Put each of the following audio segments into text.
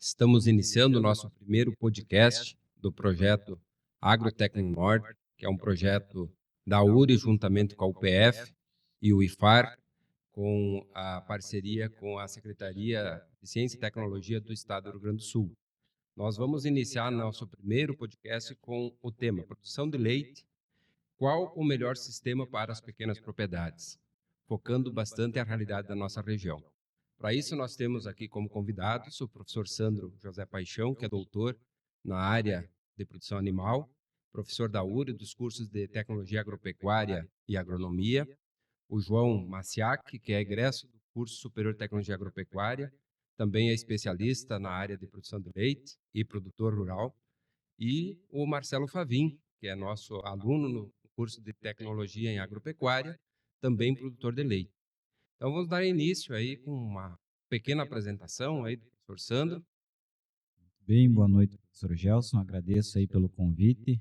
Estamos iniciando o nosso primeiro podcast do projeto Agrotec Norte, que é um projeto da URI juntamente com a UPF e o IFAR, com a parceria com a Secretaria de Ciência e Tecnologia do Estado do Rio Grande do Sul. Nós vamos iniciar nosso primeiro podcast com o tema produção de leite, qual o melhor sistema para as pequenas propriedades, focando bastante a realidade da nossa região. Para isso, nós temos aqui como convidados o professor Sandro José Paixão, que é doutor na área de produção animal, professor da URI, dos cursos de Tecnologia Agropecuária e Agronomia, o João Maciac, que é egresso do curso Superior de Tecnologia Agropecuária, também é especialista na área de produção de leite e produtor rural, e o Marcelo Favim, que é nosso aluno no curso de Tecnologia em Agropecuária, também produtor de leite. Então, vamos dar início aí com uma pequena apresentação aí do professor Sandro. Bem, boa noite, professor Gelson. Agradeço aí pelo convite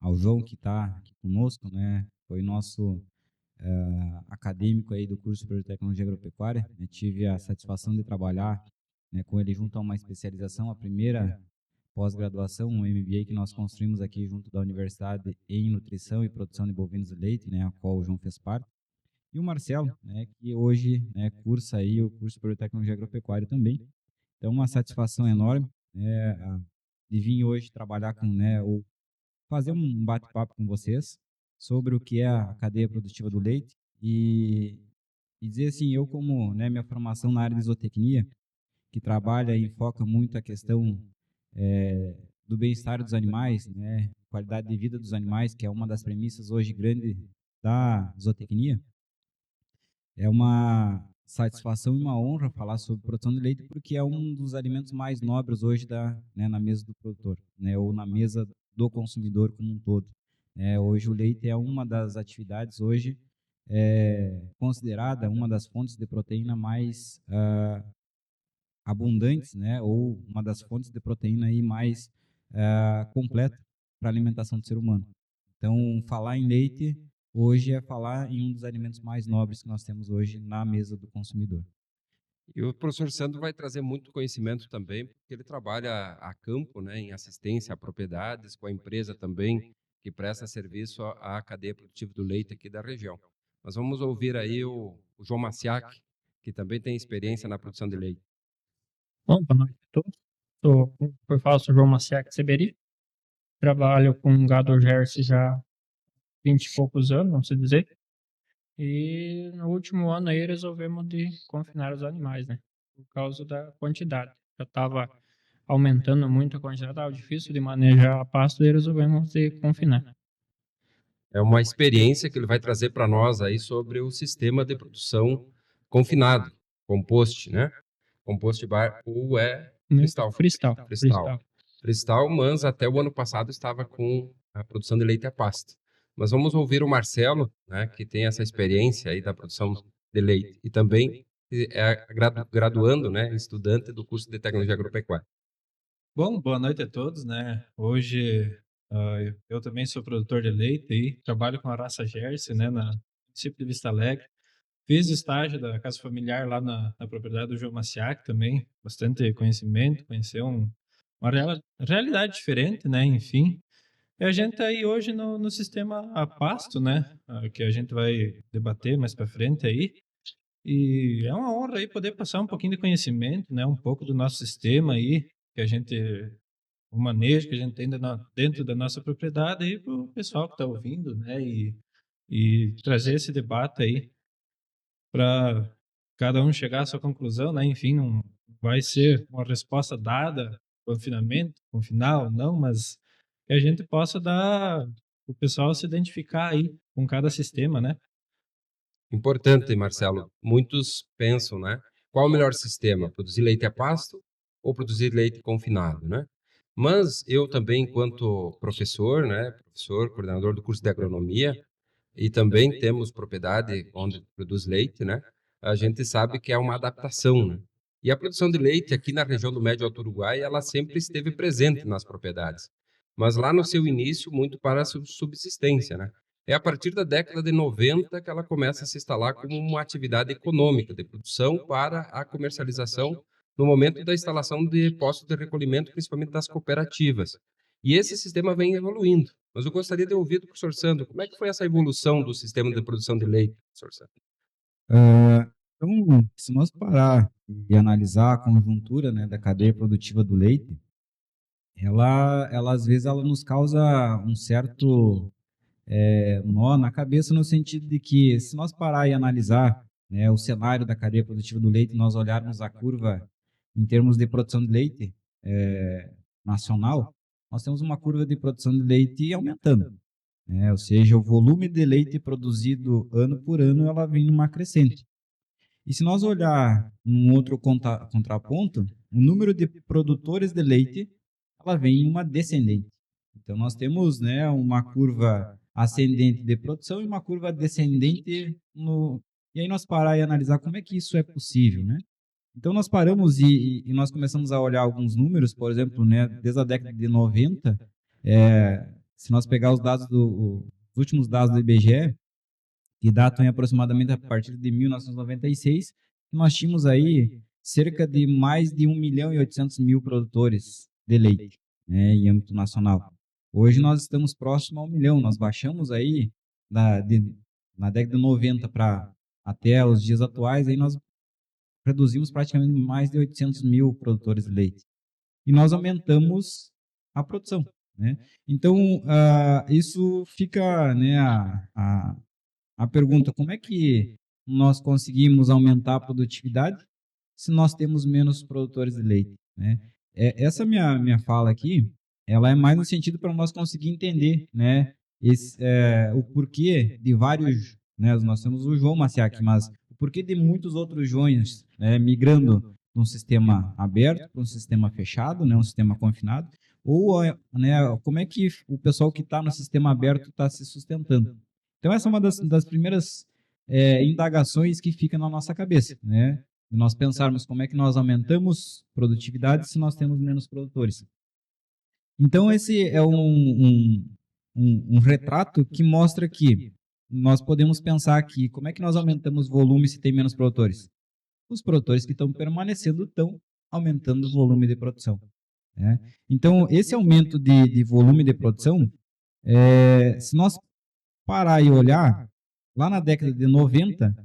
ao João que está aqui conosco, né? Foi nosso acadêmico aí do curso Superior de Tecnologia Agropecuária. Eu tive a satisfação de trabalhar, né, com ele junto a uma especialização, a primeira pós-graduação, um MBA que nós construímos aqui junto da Universidade em Nutrição e Produção de Bovinos de Leite, né, a qual o João fez parte. E o Marcelo, né, que hoje, né, cursa aí o curso Superior de Tecnologia Agropecuária também. Então, uma satisfação enorme, né, de vir hoje trabalhar com, né, ou fazer um bate-papo com vocês sobre o que é a cadeia produtiva do leite e dizer assim, eu como, né, minha formação na área de zootecnia, que trabalha e foca muito a questão do bem-estar dos animais, né, qualidade de vida dos animais, que é uma das premissas hoje grande da zootecnia. É uma satisfação e uma honra falar sobre produção de leite, porque é um dos alimentos mais nobres hoje né, na mesa do produtor, né, ou na mesa do consumidor como um todo. Hoje o leite é uma das atividades hoje considerada uma das fontes de proteína mais abundantes, né, ou uma das fontes de proteína aí mais completa para a alimentação do ser humano. Então, falar em leite hoje é falar em um dos alimentos mais nobres que nós temos hoje na mesa do consumidor. E o professor Sandro vai trazer muito conhecimento também, porque ele trabalha a campo, né, em assistência a propriedades, com a empresa também, que presta serviço à cadeia produtiva do leite aqui da região. Nós vamos ouvir aí o João Maciac, que também tem experiência na produção de leite. Bom, boa noite a todos. Sou João Maciac Seberi. Trabalho com gado Jersey já há 20 e poucos anos, vamos dizer. E no último ano aí resolvemos de confinar os animais, né? Por causa da quantidade. Já estava aumentando muito a quantidade, estava difícil de manejar a pasto e resolvemos de confinar. É uma experiência que ele vai trazer para nós aí sobre o sistema de produção confinado, compost, né? Compost bar ou freestyle. Freestyle, mas até o ano passado estava com a produção de leite a pasto. Mas vamos ouvir o Marcelo, né, que tem essa experiência aí da produção de leite e também é graduando, né, estudante do curso de Tecnologia Agropecuária. Bom, boa noite a todos, né? Hoje eu também sou produtor de leite e trabalho com a raça Jersey, né, no município de Vista Alegre. Fiz estágio da casa familiar lá na propriedade do João Maciac também, bastante conhecimento, conhecer uma realidade diferente, né? Enfim, e a gente está aí hoje no sistema a pasto, né? Que a gente vai debater mais para frente aí. E é uma honra aí poder passar um pouquinho de conhecimento, né? Um pouco do nosso sistema aí, que a gente o manejo que a gente tem dentro da nossa propriedade aí para o pessoal que está ouvindo, né? E trazer esse debate aí para cada um chegar à sua conclusão, né? Enfim, não vai ser uma resposta dada, confinamento, confinar ou não, mas que a gente possa dar o pessoal se identificar aí com cada sistema, né? Importante, Marcelo. Muitos pensam, né? Qual o melhor sistema? Produzir leite a pasto ou produzir leite confinado, né? Mas eu também, enquanto professor, né? Professor, coordenador do curso de agronomia, e também temos propriedade onde produz leite, né? A gente sabe que é uma adaptação, né? E a produção de leite aqui na região do Médio Alto Uruguai, ela sempre esteve presente nas propriedades. Mas lá no seu início, muito para a subsistência, né? É a partir da década de 90 que ela começa a se instalar como uma atividade econômica de produção para a comercialização no momento da instalação de postos de recolhimento, principalmente das cooperativas. E esse sistema vem evoluindo. Mas eu gostaria de ouvir do professor Sandro, como é que foi essa evolução do sistema de produção de leite, professor Sandro? Então, se nós parar e analisar a conjuntura, né, da cadeia produtiva do leite, ela às vezes ela nos causa um certo nó na cabeça no sentido de que se nós parar e analisar, né, o cenário da cadeia produtiva do leite, nós olharmos a curva em termos de produção de leite nacional, nós temos uma curva de produção de leite aumentando, né? Ou seja, o volume de leite produzido ano por ano ela vem numa crescente. E se nós olhar num outro contraponto, o número de produtores de leite ela vem em uma descendente. Então nós temos, né, uma curva ascendente de produção e uma curva descendente no. E aí nós parar e analisar como é que isso é possível, né? Então nós paramos e nós começamos a olhar alguns números, por exemplo, né, desde a década de 90, se nós pegar os dados os últimos dados do IBGE, que datam aproximadamente a partir de 1996, nós tínhamos aí cerca de mais de 1.800.000 produtores de leite, né, em âmbito nacional. Hoje nós estamos próximo a 1 milhão, nós baixamos aí na década de 90 para até os dias atuais, aí nós reduzimos praticamente mais de 800.000 produtores de leite. E nós aumentamos a produção, né? Então, isso fica, né, a pergunta, como é que nós conseguimos aumentar a produtividade se nós temos menos produtores de leite, né? Essa minha fala aqui, ela é mais no sentido para nós conseguir entender, né, o porquê de vários, né, nós temos o João Maciac, mas o porquê de muitos outros Joões, né, migrando de um sistema aberto para um sistema fechado, né, um sistema confinado, ou, né, como é que o pessoal que está no sistema aberto está se sustentando. Então, essa é uma das primeiras indagações que fica na nossa cabeça, né? De nós pensarmos como é que nós aumentamos produtividade se nós temos menos produtores. Então, esse é um retrato que mostra que nós podemos pensar aqui como é que nós aumentamos volume se tem menos produtores. Os produtores que estão permanecendo estão aumentando o volume de produção, né? Então, esse aumento de volume de produção, se nós parar e olhar, lá na década de 90,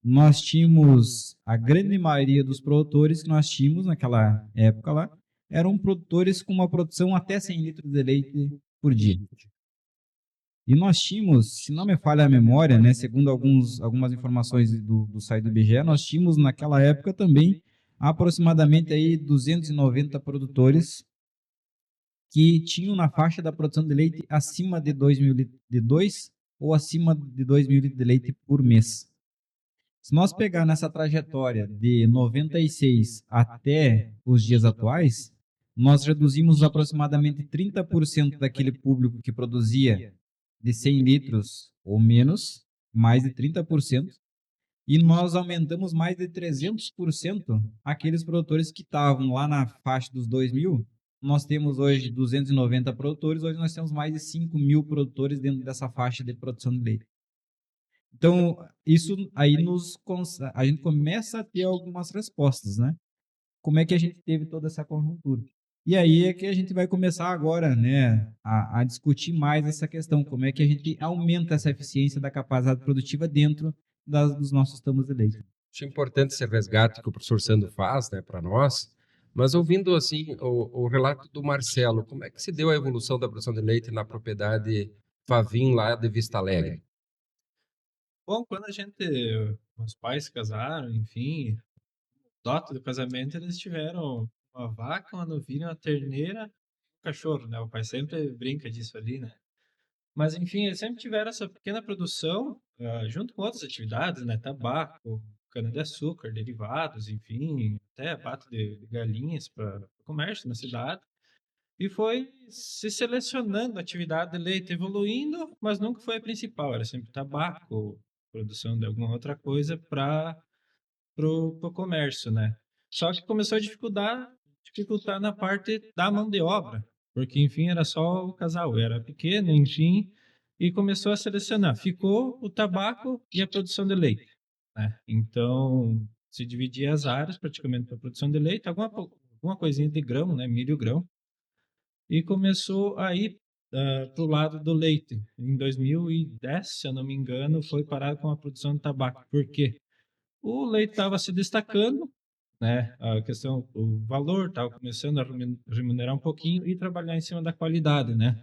nós tínhamos a grande maioria dos produtores que nós tínhamos naquela época lá, eram produtores com uma produção até 100 litros de leite por dia. E nós tínhamos, se não me falha a memória, né, segundo algumas informações do site do IBGE, nós tínhamos naquela época também aproximadamente aí 290 produtores que tinham na faixa da produção de leite acima de 2.000 litros de 2 ou acima de 2.000 litros de leite por mês. Se nós pegar nessa trajetória de 96 até os dias atuais, nós reduzimos aproximadamente 30% daquele público que produzia de 100 litros ou menos, mais de 30%, e nós aumentamos mais de 300% aqueles produtores que estavam lá na faixa dos 2.000. Nós temos hoje 290 produtores, hoje nós temos mais de 5.000 produtores dentro dessa faixa de produção de leite. Então, isso aí a gente começa a ter algumas respostas, né? Como é que a gente teve toda essa conjuntura? E aí é que a gente vai começar agora, né, a discutir mais essa questão, como é que a gente aumenta essa eficiência da capacidade produtiva dentro dos nossos tambos de leite. Acho importante esse resgate que o professor Sandro faz, né, para nós, mas ouvindo assim o relato do Marcelo, como é que se deu a evolução da produção de leite na propriedade Favim lá de Vista Alegre? Bom, quando meus pais se casaram, enfim, dote do casamento, eles tiveram uma vaca, uma novilha, uma terneira, um cachorro, né? O pai sempre brinca disso ali, né? Mas, enfim, eles sempre tiveram essa pequena produção, junto com outras atividades, né? Tabaco, cana-de-açúcar, derivados, enfim, até abate de galinhas para comércio na cidade. E foi se selecionando a atividade de leite, evoluindo, mas nunca foi a principal, era sempre tabaco, produção de alguma outra coisa para o comércio, né? Só que começou a dificultar na parte da mão de obra, porque, enfim, era só o casal, era pequeno, enfim, e começou a selecionar. Ficou o tabaco e a produção de leite, né? Então, se dividia as áreas praticamente para a produção de leite, alguma coisinha de grão, né? Milho grão, e começou a ir para o lado do leite. Em 2010, se eu não me engano, foi parado com a produção de tabaco. Por quê? O leite estava se destacando, né? A questão, o valor estava começando a remunerar um pouquinho e trabalhar em cima da qualidade, né?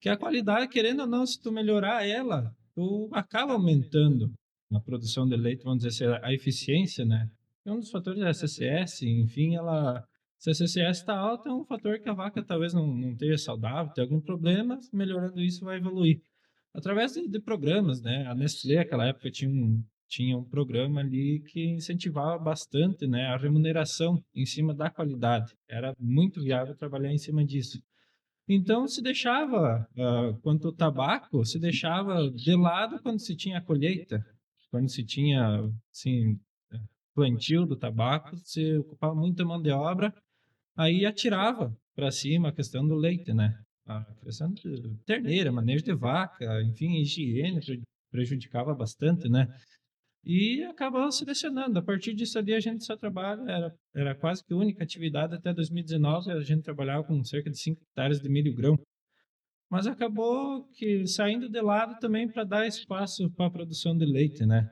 Que a qualidade, querendo ou não, se tu melhorar ela, tu acaba aumentando a produção de leite, vamos dizer assim, a eficiência, né? É um dos fatores da CCS, enfim, se a CCS está alta, é um fator que a vaca talvez não esteja saudável, tem algum problema, melhorando isso vai evoluir. Através de programas, né? A Nestlé, naquela época, tinha um programa ali que incentivava bastante, né, a remuneração em cima da qualidade. Era muito viável trabalhar em cima disso. Então, se deixava, quanto ao tabaco, se deixava de lado quando se tinha a colheita, quando se tinha, assim, plantio do tabaco, se ocupava muita mão de obra, aí atirava para cima a questão do leite, né? A questão de terneira, manejo de vaca, enfim, higiene prejudicava bastante, né? E acabou selecionando. A partir disso ali, a gente só trabalha, era quase que a única atividade até 2019, a gente trabalhava com cerca de 5 hectares de milho grão. Mas acabou que saindo de lado também para dar espaço para a produção de leite, né?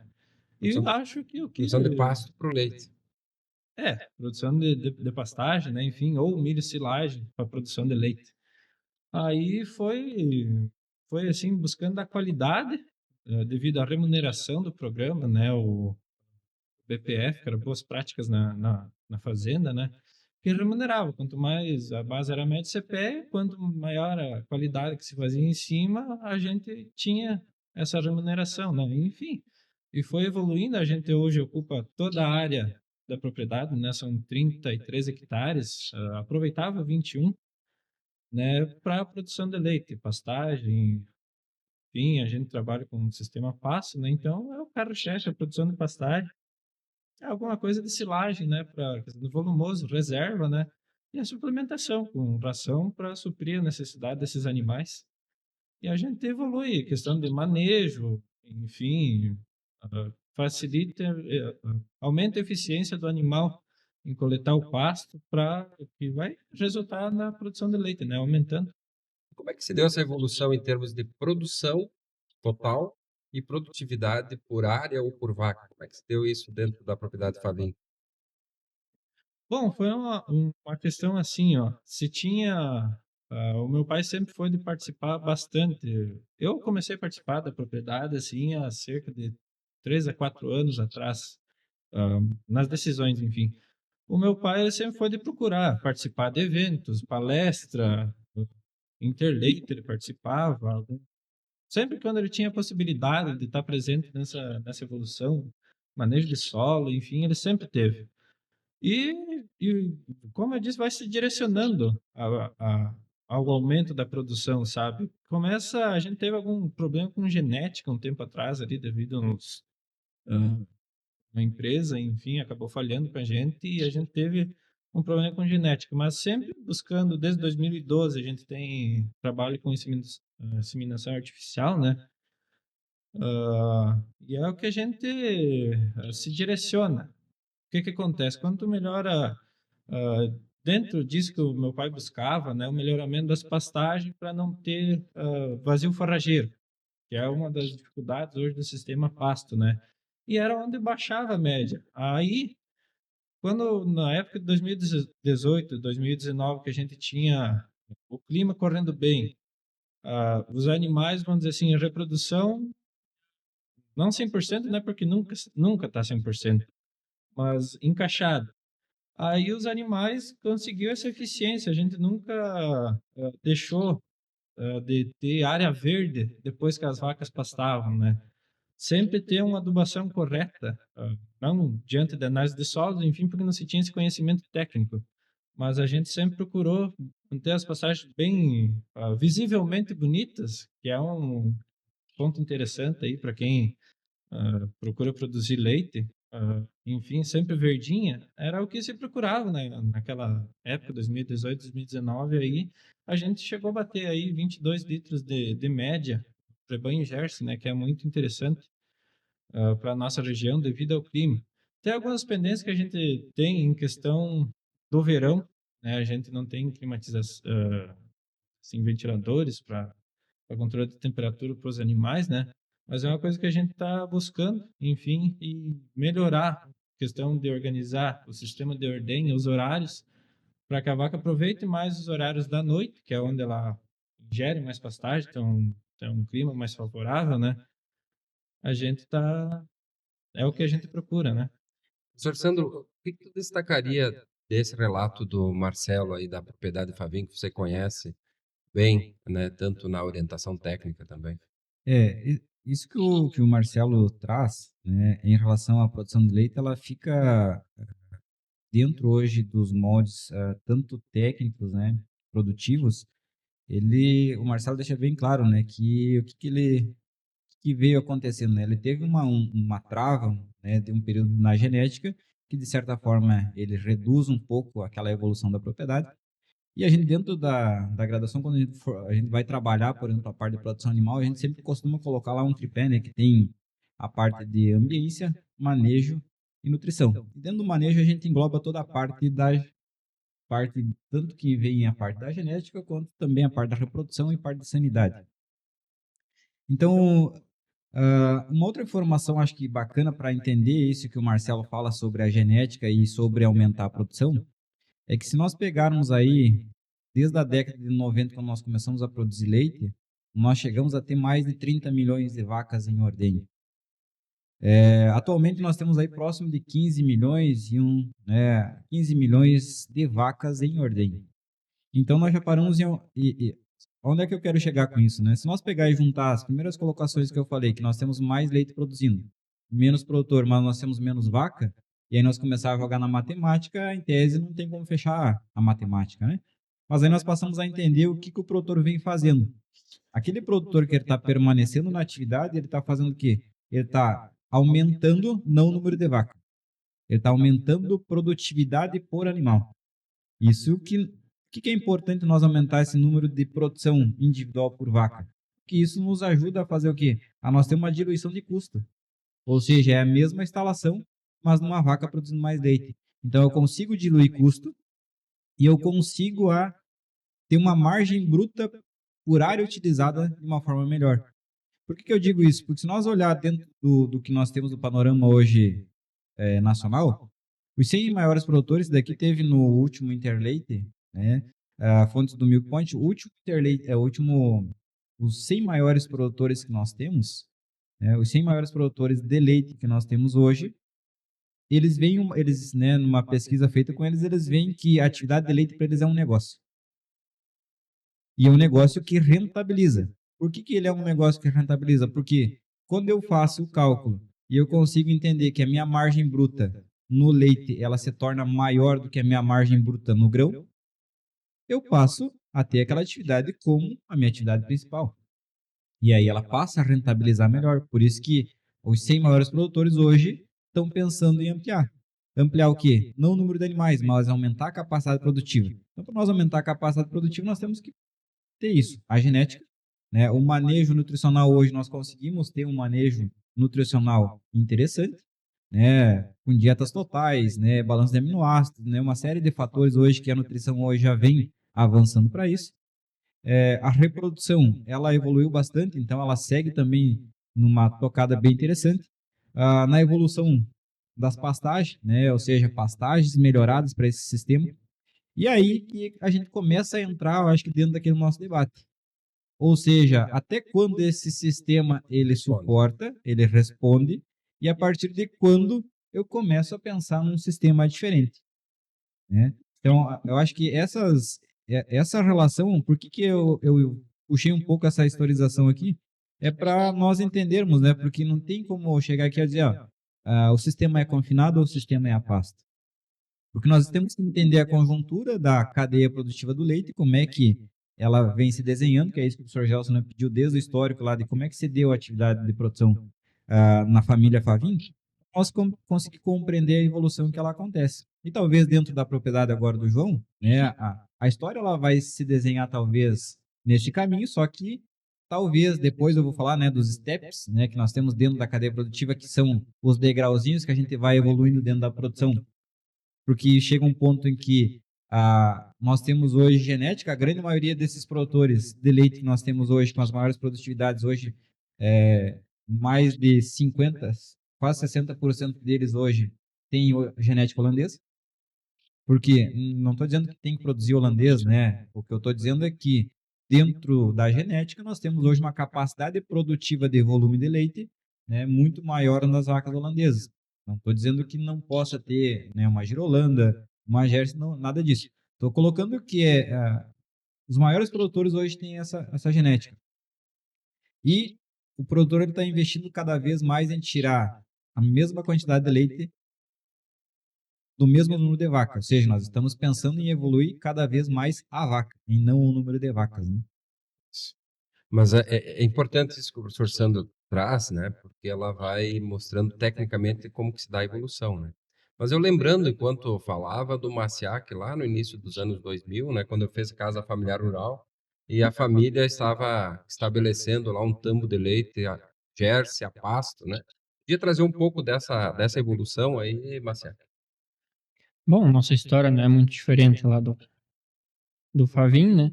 E Produção eu de, acho que o que produção de pasto para o leite. produção de pastagem, né? Enfim, ou milho silagem para produção de leite. Aí foi assim, buscando a qualidade, devido à remuneração do programa, né? O BPF, que era Boas Práticas na Fazenda, né? Que remunerava. Quanto mais a base era média CPE, quanto maior a qualidade que se fazia em cima, a gente tinha essa remuneração, né? Enfim, e foi evoluindo. A gente hoje ocupa toda a área da propriedade, né? São 33 hectares, aproveitava 21, né? Para a produção de leite, pastagem, enfim, a gente trabalha com um sistema pasto, né? Então, é o carro-chefe, a produção de pastagem. É alguma coisa de silagem, né, para do volumoso, reserva, né? E a suplementação com ração para suprir a necessidade desses animais. E a gente evolui, questão de manejo, enfim, facilita, aumenta a eficiência do animal em coletar o pasto para que vai resultar na produção de leite, né, aumentando. Como é que se deu essa evolução em termos de produção total e produtividade por área ou por vaca? Como é que se deu isso dentro da propriedade Favim? Bom, foi uma questão assim, ó. Se tinha. O meu pai sempre foi de participar bastante. Eu comecei a participar da propriedade, assim, há cerca de 3 a 4 anos atrás, nas decisões, enfim. O meu pai ele sempre foi de procurar participar de eventos, palestra, interleite, ele participava. Sempre quando ele tinha a possibilidade de estar presente nessa evolução, manejo de solo, enfim, ele sempre teve. E, como eu disse, vai se direcionando ao aumento da produção, sabe? A gente teve algum problema com genética um tempo atrás ali, devido a uma empresa, enfim, acabou falhando com a gente e a gente teve um problema com genética, mas sempre buscando, desde 2012 a gente tem trabalho com inseminação artificial, né? E é o que a gente se direciona. O que acontece? Quando tu melhora, dentro disso que o meu pai buscava, né, o melhoramento das pastagens para não ter vazio forrageiro, que é uma das dificuldades hoje do sistema pasto, né? E era onde baixava a média. Aí, quando na época de 2018, 2019, que a gente tinha o clima correndo bem, os animais, vamos dizer assim, a reprodução, não 100%, né, porque nunca está 100%, mas encaixado. Aí os animais conseguiu essa eficiência. A gente nunca deixou de ter área verde depois que as vacas pastavam, né? Sempre ter uma adubação correta, não diante da análise de solos, enfim, porque não se tinha esse conhecimento técnico. Mas a gente sempre procurou manter as pastagens bem visivelmente bonitas, que é um ponto interessante aí para quem procura produzir leite. Enfim, sempre verdinha, era o que se procurava, né? Naquela época, 2018, 2019, aí a gente chegou a bater aí 22 litros de média rebanho Jersey, né? Que é muito interessante para a nossa região devido ao clima. Tem algumas pendências que a gente tem em questão do verão, né? A gente não tem climatização, assim, ventiladores para controle de temperatura para os animais, né? Mas é uma coisa que a gente está buscando, enfim, e melhorar a questão de organizar o sistema de ordenha, os horários, para que a vaca aproveite mais os horários da noite, que é onde ela ingere mais pastagem, tem um clima mais favorável, né? A gente tá É o que a gente procura, né? Professor Sandro, o que tu destacaria desse relato do Marcelo aí da propriedade Favim, que você conhece bem, né, tanto na orientação técnica também? Isso que o Marcelo traz, né, em relação à produção de leite, ela fica dentro hoje dos moldes, tanto técnicos, né, produtivos. O Marcelo deixa bem claro, né, que o que veio acontecendo, né? Ele teve uma trava, né, de um período na genética que, de certa forma, ele reduz um pouco aquela evolução da propriedade. E a gente, dentro da graduação, quando a gente vai trabalhar, por exemplo, a parte de produção animal, a gente sempre costuma colocar lá um tripé, né, que tem a parte de ambiência, manejo e nutrição. E dentro do manejo, a gente engloba toda a parte, tanto que vem a parte da genética, quanto também a parte da reprodução e parte de sanidade. Então, uma outra informação, acho que bacana para entender isso que o Marcelo fala sobre a genética e sobre aumentar a produção, é que se nós pegarmos aí, desde a década de 90, quando nós começamos a produzir leite, nós chegamos a ter mais de 30 milhões de vacas em ordenha. Atualmente nós temos aí próximo de 15 milhões 15 milhões de vacas em ordenha. Então nós já paramos onde é que eu quero chegar com isso, né? Se nós pegar e juntar as primeiras colocações que eu falei, que nós temos mais leite produzindo, menos produtor, mas nós temos menos vaca, e aí nós começar a jogar na matemática, em tese não tem como fechar a matemática, né? Mas aí nós passamos a entender o que o produtor vem fazendo. Aquele produtor que ele está permanecendo na atividade, ele está fazendo o quê? Ele está aumentando não o número de vaca. Ele está aumentando produtividade por animal. Isso que é importante nós aumentar esse número de produção individual por vaca? Que isso nos ajuda a fazer o quê? A nós ter uma diluição de custo. Ou seja, é a mesma instalação, mas numa vaca produzindo mais leite. Então eu consigo diluir custo e eu consigo ter uma margem bruta por área utilizada de uma forma melhor. Por que eu digo isso? Porque se nós olhar dentro do que nós temos no panorama hoje nacional, os 100 maiores produtores daqui teve no último Interleite, né, fontes do Milk Point, o último Interleite, os 100 maiores produtores que nós temos, né, os 100 maiores produtores de leite que nós temos hoje, eles né, numa pesquisa feita com eles, eles veem que a atividade de leite para eles é um negócio. E é um negócio que rentabiliza. Por que ele é um negócio que rentabiliza? Porque quando eu faço o cálculo e eu consigo entender que a minha margem bruta no leite ela se torna maior do que a minha margem bruta no grão, eu passo a ter aquela atividade como a minha atividade principal. E aí ela passa a rentabilizar melhor. Por isso que os 100 maiores produtores hoje estão pensando em ampliar. Ampliar o quê? Não o número de animais, mas aumentar a capacidade produtiva. Então, para nós aumentar a capacidade produtiva, nós temos que ter isso, a genética, né? O manejo nutricional hoje nós conseguimos ter um manejo nutricional interessante, né? Com dietas totais, né? Balanço de aminoácidos, né? Uma série de fatores hoje que a nutrição hoje já vem avançando para isso. A reprodução, ela evoluiu bastante, então ela segue também numa tocada bem interessante. Na evolução das pastagens, né? Ou seja, pastagens melhoradas para esse sistema. E aí que a gente começa a entrar, eu acho que dentro daquele nosso debate. Ou seja, até quando esse sistema ele suporta, ele responde, e a partir de quando eu começo a pensar num sistema diferente, né? Então, eu acho que essa relação, por que eu puxei um pouco essa historização aqui, é para nós entendermos, né? Porque não tem como chegar aqui e dizer, o sistema é confinado ou o sistema é a pasto. Porque nós temos que entender a conjuntura da cadeia produtiva do leite, como é que ela vem se desenhando, que é isso que o professor Gelson pediu desde o histórico lá, de como é que se deu a atividade de produção na família Favin, nós conseguir compreender a evolução que ela acontece. E talvez dentro da propriedade agora do João, né, a história ela vai se desenhar talvez neste caminho, só que talvez depois eu vou falar, né, dos steps, né, que nós temos dentro da cadeia produtiva, que são os degrauzinhos que a gente vai evoluindo dentro da produção, porque chega um ponto em que nós temos hoje genética, a grande maioria desses produtores de leite que nós temos hoje, com as maiores produtividades hoje, mais de 50%, quase 60% deles hoje tem genética holandesa, porque não estou dizendo que tem que produzir holandês, né? O que eu estou dizendo é que dentro da genética nós temos hoje uma capacidade produtiva de volume de leite, né, muito maior nas vacas holandesas. Não estou dizendo que não possa ter, né, uma girolanda, uma Jersey, não, nada disso. Estou colocando que os maiores produtores hoje têm essa genética. E o produtor está investindo cada vez mais em tirar a mesma quantidade de leite do mesmo número de vacas. Ou seja, nós estamos pensando em evoluir cada vez mais a vaca, e não o número de vacas. Né? Mas é importante isso que o professor Sandro traz, né? Porque ela vai mostrando tecnicamente como que se dá a evolução, né? Mas eu lembrando, enquanto eu falava, do Maciac lá no início dos anos 2000, né? Quando eu fiz Casa Familiar Rural, e a família estava estabelecendo lá um tambo de leite, a Jersey, a pasto, né? Podia trazer um pouco dessa evolução aí, Maciac? Bom, nossa história não é muito diferente lá do Favin, né?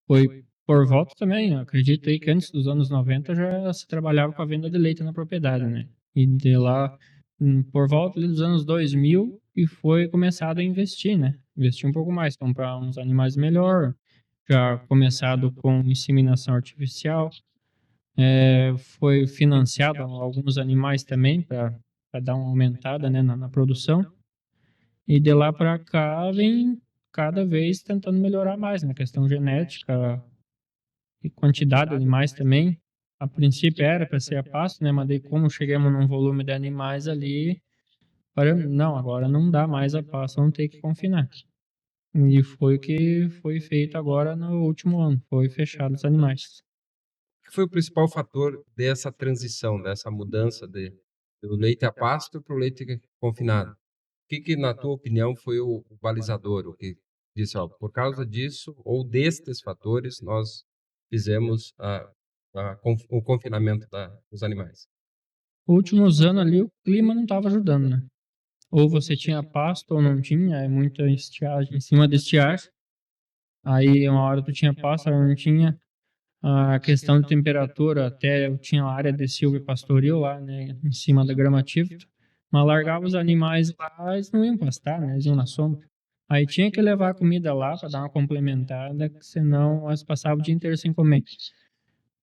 Foi por volta também, eu acredito aí que antes dos anos 90 já se trabalhava com a venda de leite na propriedade, né? E de lá, por volta ali dos anos 2000, e foi começado a investir, né? Investir um pouco mais, comprar uns animais melhor, já começado com inseminação artificial, foi financiado alguns animais também para dar uma aumentada, né, na produção. E de lá para cá vem cada vez tentando melhorar mais na questão genética e quantidade de animais também. A princípio era para ser a pasto, né? Mas daí como chegamos num volume de animais ali, não, agora não dá mais a pasto, vamos ter que confinar. E foi o que foi feito agora no último ano, foi fechado os animais. Que foi o principal fator dessa transição, dessa mudança do leite a pasto para o leite confinado? O que, na tua opinião, foi o balizador? O que disse, ó, por causa disso ou destes fatores, nós fizemos o confinamento dos animais? Últimos anos ali o clima não estava ajudando, né? Ou você tinha pasto ou não tinha, é muita estiagem em cima de estiagem. Aí uma hora tu tinha pasto, outra não tinha. A questão de temperatura, até eu tinha a área de silvio pastoril lá, né, em cima da grama típica, mas largava os animais lá, eles não iam pastar, né, eles iam na sombra. Aí tinha que levar a comida lá para dar uma complementada, senão eles passavam o dia inteiro sem comer.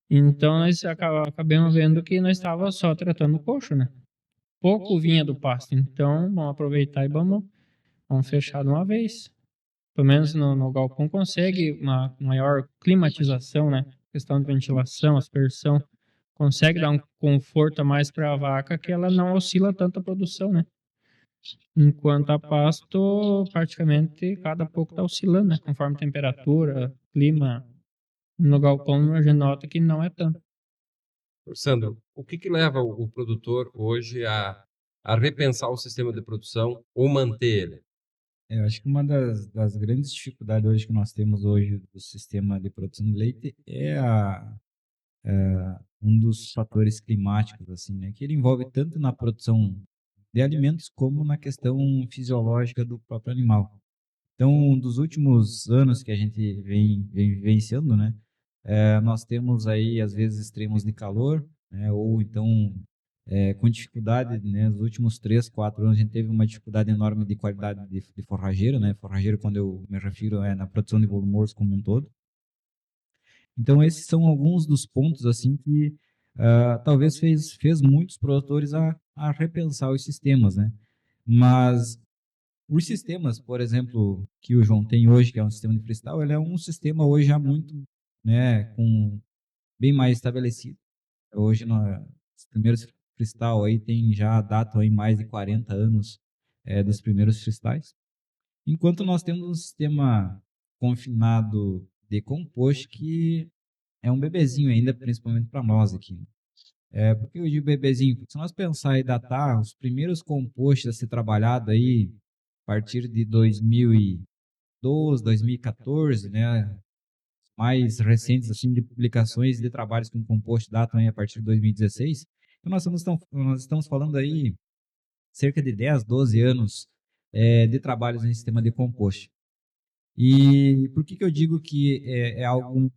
Então nós acabamos vendo que nós estávamos só tratando o coxo, né? Pouco vinha do pasto, então vamos aproveitar e vamos fechar de uma vez. Pelo menos no galpão consegue uma maior climatização, né? Questão de ventilação, aspersão, consegue dar um conforto a mais para a vaca que ela não oscila tanto a produção, né? Enquanto a pasto, praticamente cada pouco está oscilando, né? Conforme temperatura, clima. No galpão a gente nota que não é tanto. Sandro, o que leva o produtor hoje a repensar o sistema de produção ou manter ele? Eu acho que uma das grandes dificuldades hoje que nós temos hoje do sistema de produção de leite é um dos fatores climáticos, assim, né? Que ele envolve tanto na produção de alimentos como na questão fisiológica do próprio animal. Então, dos últimos anos que a gente vem vivenciando, né? Nós temos aí, às vezes, extremos de calor, né? Ou então com dificuldade, né? Nos últimos 3, 4 anos a gente teve uma dificuldade enorme de qualidade de forrageiro, né? Forrageiro, quando eu me refiro, é na produção de volumoso como um todo. Então, esses são alguns dos pontos assim que talvez fez muitos produtores a repensar os sistemas, né? Mas os sistemas, por exemplo, que o João tem hoje, que é um sistema de freestyle, ele é um sistema hoje já muito né, com bem mais estabelecido. Hoje, os primeiros freestyle aí datam aí mais de 40 anos dos primeiros freestyles. Enquanto nós temos um sistema confinado de compost que é um bebezinho ainda, principalmente para nós aqui. Por que eu digo bebezinho? Porque se nós pensar e datar os primeiros composts a ser trabalhado aí a partir de 2012, 2014, né? Mais recentes assim de publicações de trabalhos com compost datam aí a partir de 2016. Então nós estamos falando aí cerca de 10, 12 anos de trabalhos em sistema de compost. E por que eu digo que é algo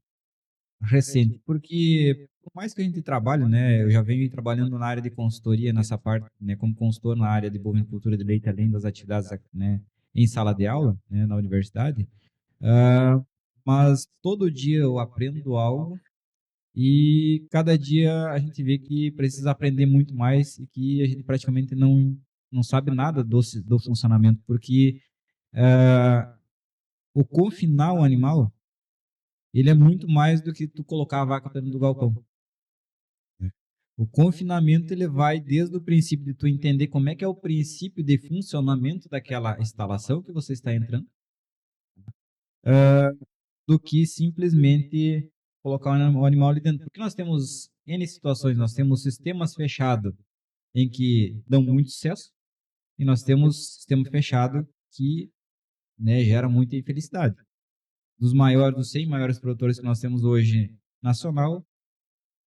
recente? Porque por mais que a gente trabalhe, né, eu já venho trabalhando na área de consultoria nessa parte, né, como consultor na área de bovinocultura de leite, além das atividades, né, em sala de aula, né, na universidade. Mas todo dia eu aprendo algo e cada dia a gente vê que precisa aprender muito mais e que a gente praticamente não sabe nada do funcionamento, porque o confinar o animal, ele é muito mais do que tu colocar a vaca dentro do galpão. O confinamento, ele vai desde o princípio de tu entender como é que é o princípio de funcionamento daquela instalação que você está entrando, do que simplesmente colocar o animal ali dentro. Porque nós temos N situações, nós temos sistemas fechados em que dão muito sucesso e nós temos sistema fechado que, né, gera muita infelicidade. Dos 100 maiores produtores que nós temos hoje nacional,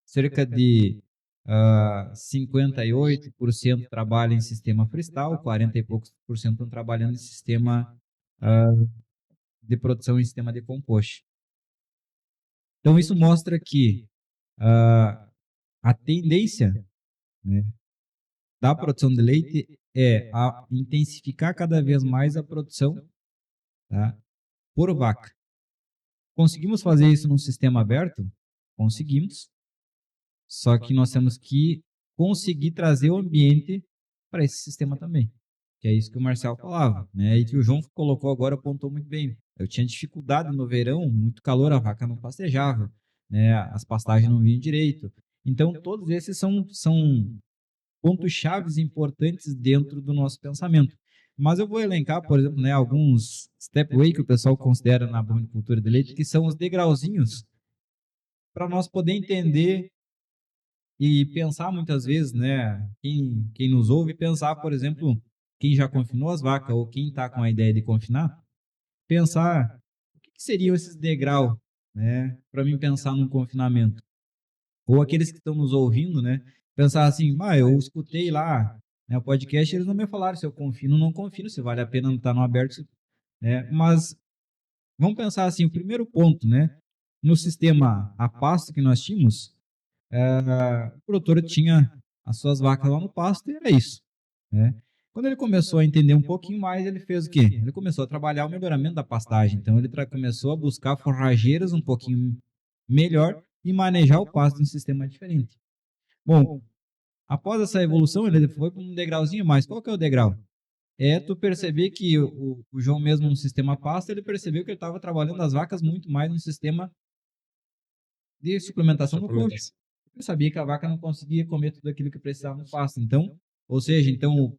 cerca de 58% trabalham em sistema freestyle, 40 e poucos por cento estão trabalhando em sistema de produção em sistema de compost. Então, isso mostra que a tendência, né, da produção de leite é a intensificar cada vez mais a produção, tá, por vaca. Conseguimos fazer isso num sistema aberto? Conseguimos. Só que nós temos que conseguir trazer o ambiente para esse sistema também. Que é isso que o Marcel falava, né? E que o João colocou agora, apontou muito bem. Eu tinha dificuldade no verão, muito calor, a vaca não pastejava, né? As pastagens não vinham direito. Então, todos esses são pontos chaves importantes dentro do nosso pensamento. Mas eu vou elencar, por exemplo, né, alguns stepway que o pessoal considera na bovinocultura de leite, que são os degrauzinhos para nós poder entender e pensar muitas vezes, né, quem nos ouve, pensar, por exemplo, quem já confinou as vacas ou quem está com a ideia de confinar, pensar o que seriam esses degraus, né, para mim pensar num confinamento. Ou aqueles que estão nos ouvindo, né, pensar assim, eu escutei lá, né, o podcast, eles não me falaram se eu confino ou não confino, se vale a pena não estar no aberto, né, mas vamos pensar assim, o primeiro ponto, né, no sistema a pasto que nós tínhamos, o produtor tinha as suas vacas lá no pasto e era isso, né. Quando ele começou a entender um pouquinho mais, ele fez o quê? Ele começou a trabalhar o melhoramento da pastagem, então ele começou a buscar forrageiras um pouquinho melhor e manejar o pasto de um sistema diferente. Bom, após essa evolução, ele foi para um degrauzinho mais. Qual que é o degrau? É tu perceber que o João mesmo no sistema pasto, ele percebeu que ele estava trabalhando as vacas muito mais no sistema de suplementação no coxo. Ele sabia que a vaca não conseguia comer tudo aquilo que precisava no pasto. Então, ou seja,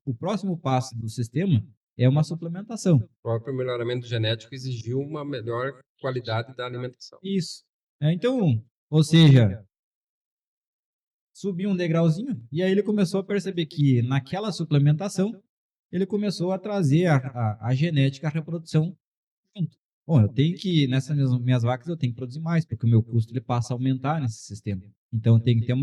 o próximo passo do sistema é uma suplementação. O próprio melhoramento genético exigiu uma melhor qualidade da alimentação. Isso. Então, ou seja, subiu um degrauzinho e aí ele começou a perceber que naquela suplementação ele começou a trazer a genética, a reprodução junto. Bom, eu tenho que, nessas minhas vacas, eu tenho que produzir mais, porque o meu custo ele passa a aumentar nesse sistema. Então, eu tenho que ter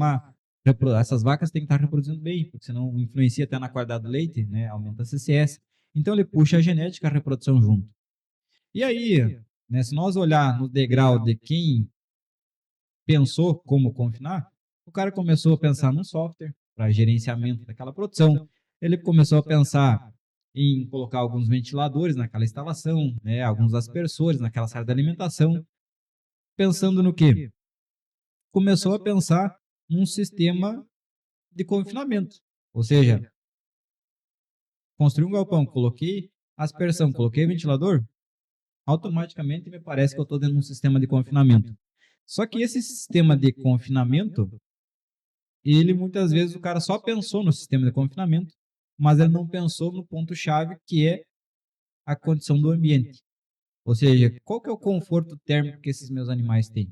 essas vacas têm que estar reproduzindo bem, porque senão influencia até na qualidade do leite, né? Aumenta a CCS. Então, ele puxa a genética, a reprodução junto. E aí, né, se nós olhar no degrau de quem pensou como confinar, o cara começou a pensar num software para gerenciamento daquela produção. Ele começou a pensar em colocar alguns ventiladores naquela instalação, né, alguns aspersores naquela área da alimentação. Pensando no quê? Começou a pensar num sistema de confinamento. Ou seja, construí um galpão, coloquei aspersão, coloquei ventilador, automaticamente me parece que eu estou dentro de um sistema de confinamento. Só que esse sistema de confinamento, ele muitas vezes o cara só pensou no sistema de confinamento, mas ele não pensou no ponto-chave que é a condição do ambiente. Ou seja, qual que é o conforto térmico que esses meus animais têm?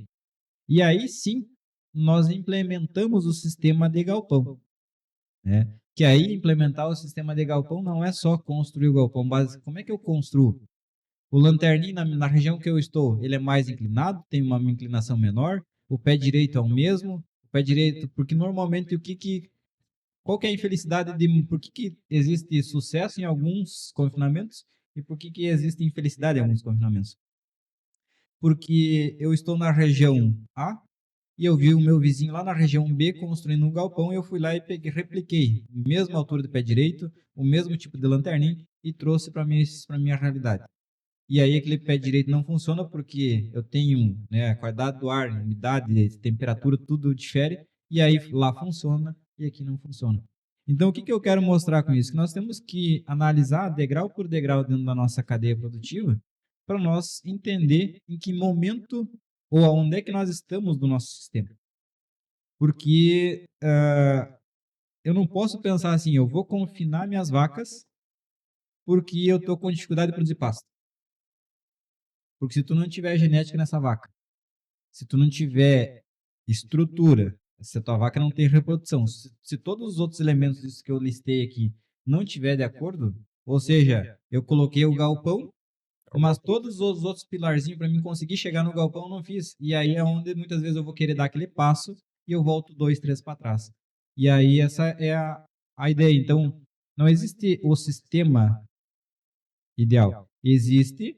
E aí sim, nós implementamos o sistema de galpão, né? Que aí implementar o sistema de galpão não é só construir o galpão básico. Como é que eu construo? O lanterninho na região que eu estou, ele é mais inclinado, tem uma inclinação menor, o pé direito é o mesmo, o pé direito, porque normalmente qual que é a infelicidade por que existe sucesso em alguns confinamentos e por que existe infelicidade em alguns confinamentos? Porque eu estou na região A e eu vi o meu vizinho lá na região B construindo um galpão e eu fui lá e repliquei a mesma altura do pé direito, o mesmo tipo de lanterninha e trouxe para minha realidade. E aí aquele pé direito não funciona porque eu tenho, né, a qualidade do ar, umidade, temperatura, tudo difere, e aí lá funciona e aqui não funciona. Então o que eu quero mostrar com isso? Que nós temos que analisar degrau por degrau dentro da nossa cadeia produtiva para nós entender em que momento ou aonde é que nós estamos do nosso sistema. Porque eu não posso pensar assim, eu vou confinar minhas vacas porque eu estou com dificuldade de produzir pasto. Porque se tu não tiver genética nessa vaca, se tu não tiver estrutura, se a tua vaca não tem reprodução, se todos os outros elementos que eu listei aqui não tiver de acordo, ou seja, eu coloquei o galpão, mas todos os outros pilarzinhos para mim conseguir chegar no galpão eu não fiz. E aí é onde muitas vezes eu vou querer dar aquele passo e eu volto 2, 3 para trás. E aí essa é a ideia. Então, não existe o sistema ideal. Existe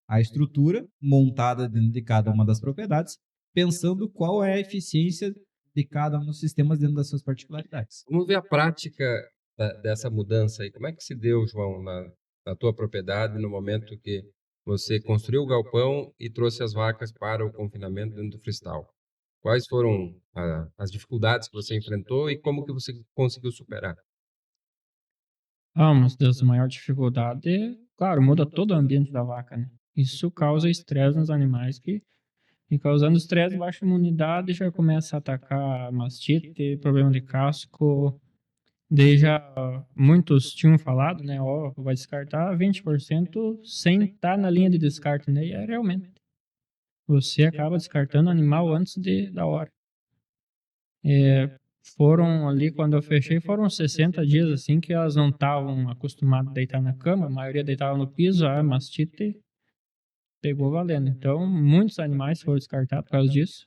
a estrutura montada dentro de cada uma das propriedades, pensando qual é a eficiência de cada um dos sistemas dentro das suas particularidades. Vamos ver a prática dessa mudança aí. Como é que se deu, João, na tua propriedade, no momento que você construiu o galpão e trouxe as vacas para o confinamento dentro do freestyle? Quais foram as dificuldades que você enfrentou e como que você conseguiu superar? Uma das maiores dificuldades é, claro, muda todo o ambiente da vaca, né? Isso causa estresse nos animais e causando estresse, baixa imunidade, já começa a atacar mastite, problema de casco. Daí já muitos tinham falado, né? Ó, vai descartar 20% sem estar na linha de descarte, né? E é realmente. Você acaba descartando o animal antes da hora. Foram ali, quando eu fechei, foram 60 dias assim que elas não estavam acostumadas a deitar na cama, a maioria deitava no piso, a mastite pegou valendo. Então, muitos animais foram descartados por causa disso.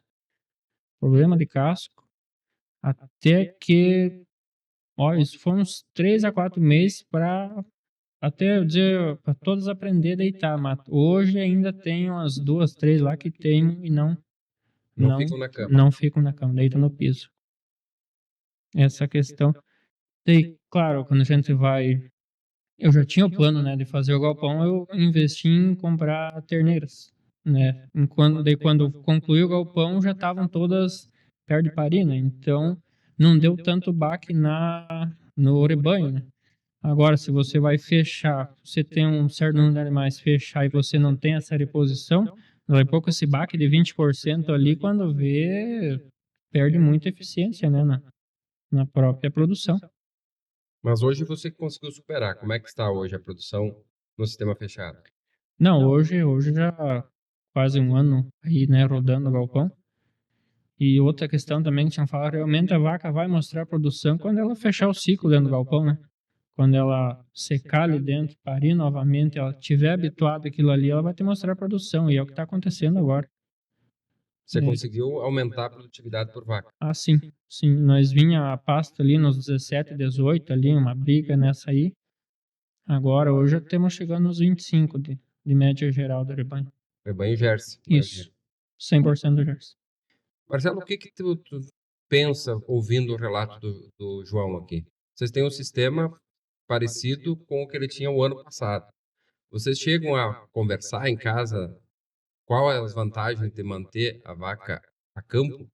Problema de casco. Até que, ó, isso foi uns 3 a 4 meses para até eu dizer, para todos aprender a deitar. Mas hoje ainda tem umas 2, 3 lá que tem e Não ficam na cama. não ficam na cama, deitam no piso. Essa questão. Daí, claro, quando a gente vai. Eu já tinha o plano, né, de fazer o galpão, eu investi em comprar terneiras, né? Daí quando concluí o galpão, já estavam todas perto de parir, né? Então, não deu tanto baque no rebanho, né? Agora, se você vai fechar, você tem um certo número de animais fechar e você não tem essa reposição, daqui a pouco esse baque de 20% ali, quando vê, perde muita eficiência, né, na própria produção. Mas hoje você conseguiu superar. Como é que está hoje a produção no sistema fechado? Não, hoje já quase um ano aí, né, rodando o galpão. E outra questão também que tinha falado, realmente a vaca vai mostrar a produção quando ela fechar o ciclo dentro do galpão, né? Quando ela secar ali dentro, parir novamente, ela tiver habituada àquilo ali, ela vai te mostrar a produção. E é o que está acontecendo agora. Você conseguiu aumentar a produtividade por vaca? Ah, sim. Sim, nós vinha a pasta ali nos 17, 18 ali, uma briga nessa aí. Agora, hoje já temos chegando nos 25 de média geral do rebanho. Rebanho Jersey. Isso, 100% do Jersey. Marcelo, o que tu pensa ouvindo o relato do João aqui? Vocês têm um sistema parecido com o que ele tinha o ano passado. Vocês chegam a conversar em casa qual é as vantagens de manter a vaca a campo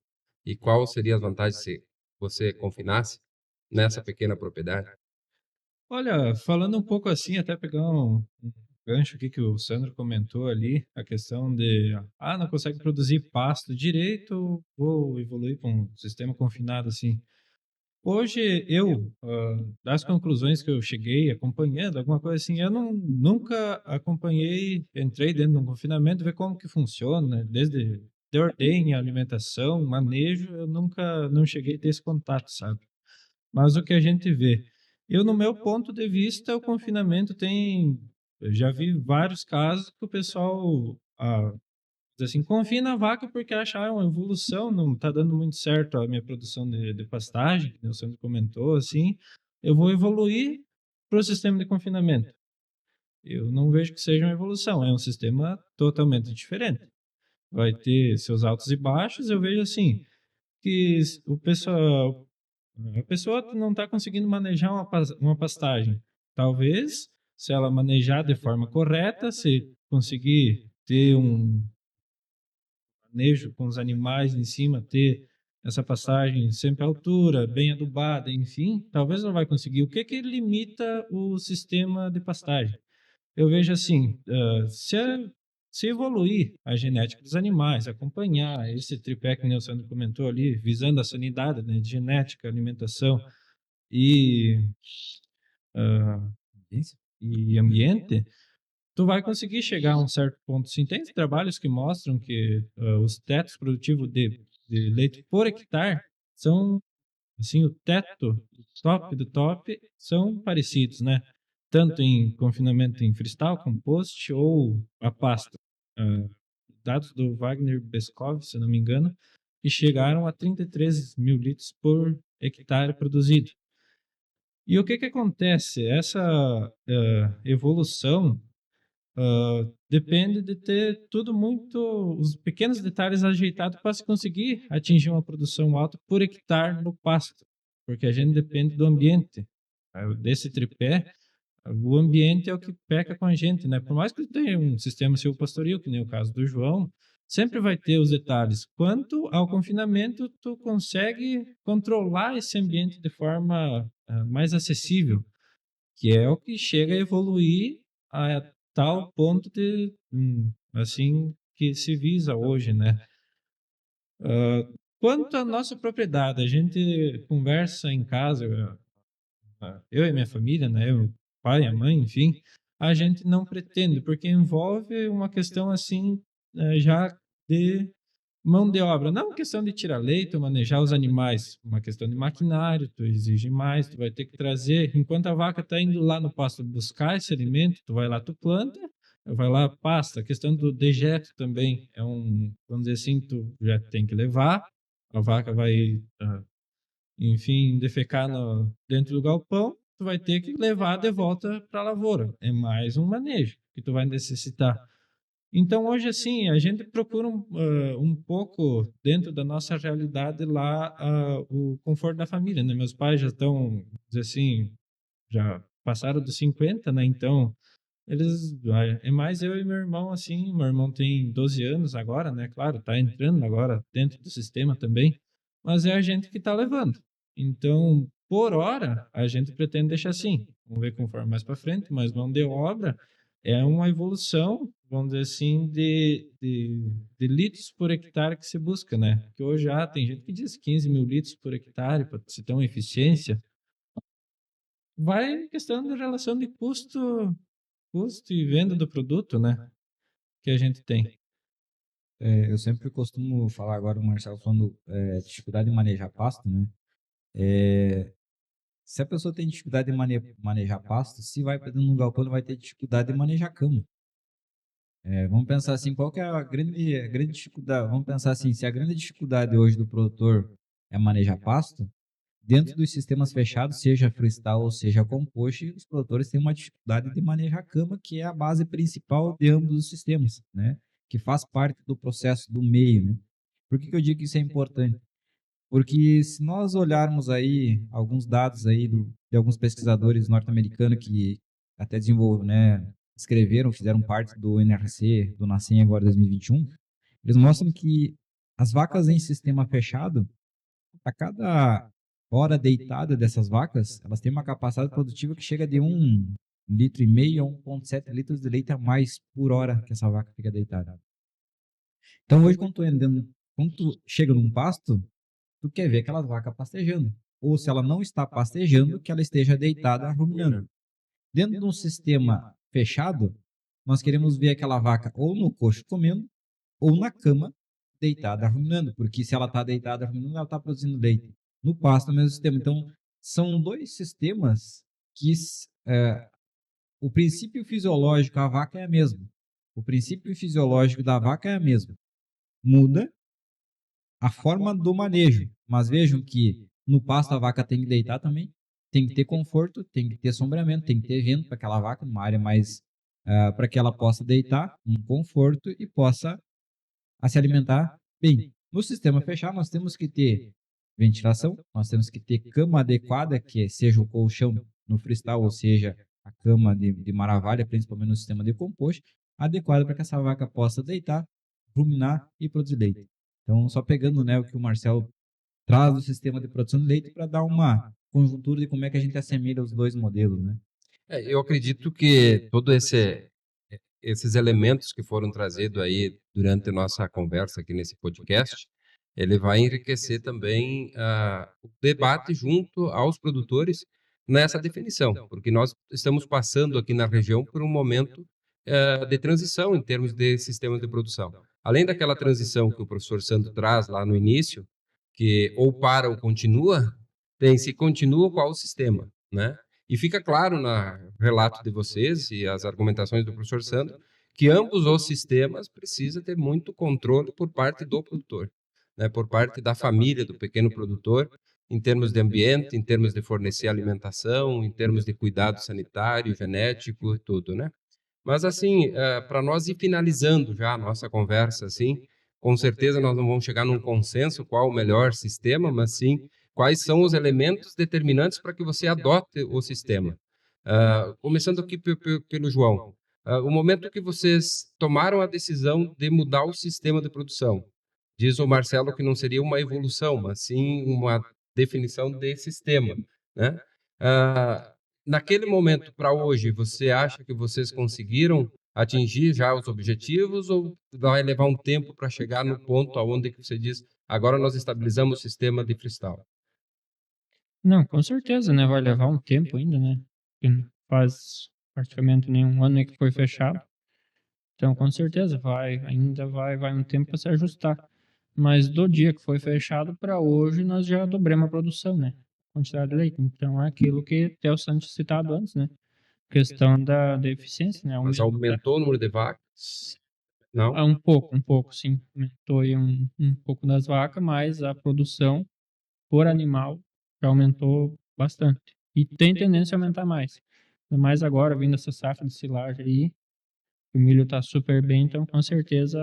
e qual seria as vantagens se você confinasse nessa pequena propriedade? Olha, falando um pouco assim, até pegar gancho aqui que o Sandro comentou ali, a questão de, não consegue produzir pasto direito, vou evoluir para um sistema confinado assim. Hoje das conclusões que eu cheguei acompanhando, alguma coisa assim, eu nunca acompanhei, entrei dentro de um confinamento, ver como que funciona, né? Desde de ordenha, alimentação, manejo, eu nunca não cheguei a ter esse contato, sabe? Mas o que a gente vê, no meu ponto de vista, o confinamento eu já vi vários casos que o pessoal diz assim, confina a vaca porque acha uma evolução, não está dando muito certo a minha produção de pastagem, que o Sandro comentou, assim, eu vou evoluir para o sistema de confinamento. Eu não vejo que seja uma evolução, é um sistema totalmente diferente. Vai ter seus altos e baixos, eu vejo assim, que a pessoa não está conseguindo manejar uma pastagem. Talvez, se ela manejar de forma correta, se conseguir ter um manejo com os animais em cima, ter essa passagem sempre à altura, bem adubada, enfim, talvez ela vai conseguir. O que limita o sistema de pastagem? Eu vejo assim, se evoluir a genética dos animais, acompanhar esse tripé que o Sandro comentou ali, visando a sanidade, né, de genética, alimentação e, ah, e ambiente, tu vai conseguir chegar a um certo ponto. Sim, tem trabalhos que mostram que os tetos produtivos de leite por hectare são, assim, o teto do top são parecidos, né? Tanto em confinamento em freestyle, compost ou a pasta. Ah, dados do Wagner Beskov, se não me engano, que chegaram a 33 mil litros por hectare produzido. E o que acontece? Essa evolução depende de ter tudo muito, os pequenos detalhes ajeitados para se conseguir atingir uma produção alta por hectare no pasto, porque a gente depende do ambiente. Desse tripé, o ambiente é o que peca com a gente, né? Por mais que tenha um sistema silvopastoril, que nem o caso do João, sempre vai ter os detalhes. Quanto ao confinamento, tu consegue controlar esse ambiente de forma mais acessível, que é o que chega a evoluir a tal ponto de, assim, que se visa hoje, né? Quanto à nossa propriedade, a gente conversa em casa, eu e minha família, né? Eu, pai, a mãe, enfim, a gente não pretende, porque envolve uma questão assim, já de mão de obra, não questão de tirar leite ou manejar os animais, uma questão de maquinário, tu exige mais, tu vai ter que trazer, enquanto a vaca está indo lá no pasto buscar esse alimento, tu vai lá, tu planta, vai lá, pasta, a questão do dejeto também, vamos dizer assim, tu já tem que levar, a vaca vai, enfim, defecar dentro do galpão, tu vai ter que levar de volta para a lavoura, é mais um manejo que tu vai necessitar. Então, hoje, assim, a gente procura um pouco, dentro da nossa realidade lá, o conforto da família, né? Meus pais já estão, assim, já passaram dos 50, né? Então, é mais eu e meu irmão, assim, meu irmão tem 12 anos agora, né? Claro, tá entrando agora dentro do sistema também, mas é a gente que tá levando. Então, por hora, a gente pretende deixar assim. Vamos ver conforme mais para frente, mas mão de obra é uma evolução, vamos dizer assim, de litros por hectare que se busca, né? Que hoje já tem gente que diz 15 mil litros por hectare para se ter uma eficiência. Vai questão de relação de custo e venda do produto, né? Que a gente tem. Eu sempre costumo falar agora, o Marcelo falando dificuldade de manejar pasto, né? Se a pessoa tem dificuldade de manejar pasto, se vai para dentro de um galpão, ele vai ter dificuldade de manejar cama. Vamos pensar assim, qual que é a grande dificuldade? Vamos pensar assim, se a grande dificuldade hoje do produtor é manejar pasto, dentro dos sistemas fechados, seja freestyle ou seja compost, os produtores têm uma dificuldade de manejar cama, que é a base principal de ambos os sistemas, né? Que faz parte do processo do meio, né? Por que eu digo que isso é importante? Porque se nós olharmos aí alguns dados aí de alguns pesquisadores norte-americanos que até desenvolveram, né, escreveram, fizeram parte do NRC, do NACEM agora 2021, eles mostram que as vacas em sistema fechado, a cada hora deitada dessas vacas, elas têm uma capacidade produtiva que chega de 1,5 litro a 1,7 litros de leite a mais por hora que essa vaca fica deitada. Então hoje quando tu chega num pasto, tu quer ver aquelas vacas pastejando. Ou se ela não está pastejando, que ela esteja deitada ruminando. Dentro de um sistema fechado, nós queremos ver aquela vaca ou no coxo comendo, ou na cama, deitada ruminando. Porque se ela está deitada ruminando, ela está produzindo leite. No pasto, é o mesmo sistema. Então, são dois sistemas que o princípio fisiológico da vaca é a mesma. O princípio fisiológico da vaca é a mesma. Muda a forma do manejo. Mas vejam que no pasto a vaca tem que deitar também, tem que ter conforto, tem que ter sombreamento, tem que ter vento para aquela vaca, numa área mais para que ela possa deitar um conforto e possa se alimentar bem. No sistema fechado, nós temos que ter ventilação, nós temos que ter cama adequada, que seja o colchão no freestyle, ou seja, a cama de maravilha, principalmente no sistema de compost, adequada para que essa vaca possa deitar, ruminar e produzir leite. Então, só pegando, né, o que o Marcelo traz do sistema de produção de leite para dar uma conjuntura de como é que a gente assemelha os dois modelos, né? Eu acredito que esses elementos que foram trazidos aí durante a nossa conversa aqui nesse podcast, ele vai enriquecer também o debate junto aos produtores nessa definição, porque nós estamos passando aqui na região por um momento de transição em termos de sistemas de produção. Além daquela transição que o professor Sandro traz lá no início, que ou para ou continua, tem se continua qual o sistema, né? E fica claro no relato de vocês e as argumentações do professor Sandro que ambos os sistemas precisam ter muito controle por parte do produtor, né? Por parte da família do pequeno produtor, em termos de ambiente, em termos de fornecer alimentação, em termos de cuidado sanitário, genético e tudo, né? Mas assim, para nós ir finalizando já a nossa conversa, assim, com certeza nós não vamos chegar num consenso qual o melhor sistema, mas sim quais são os elementos determinantes para que você adote o sistema. Começando aqui pelo João. O momento que vocês tomaram a decisão de mudar o sistema de produção, diz o Marcelo que não seria uma evolução, mas sim uma definição de sistema, né? Naquele momento para hoje, você acha que vocês conseguiram atingir já os objetivos ou vai levar um tempo para chegar no ponto aonde que você diz, agora nós estabilizamos o sistema de freestyle? Não, com certeza, né? Vai levar um tempo ainda, né? Que não faz praticamente nenhum ano que foi fechado. Então, com certeza, ainda vai um tempo para se ajustar. Mas do dia que foi fechado para hoje, nós já dobramos a produção, né? Quantidade de leite. Então, é aquilo que até o Santos citado antes, né? Questão da eficiência, né? Mas aumentou o número de vacas? Não? Um pouco, sim. Aumentou aí um pouco das vacas, mas a produção por animal já aumentou bastante. E tem tendência a aumentar mais. Ainda mais agora, vindo essa safra de silagem aí, o milho está super bem, então com certeza...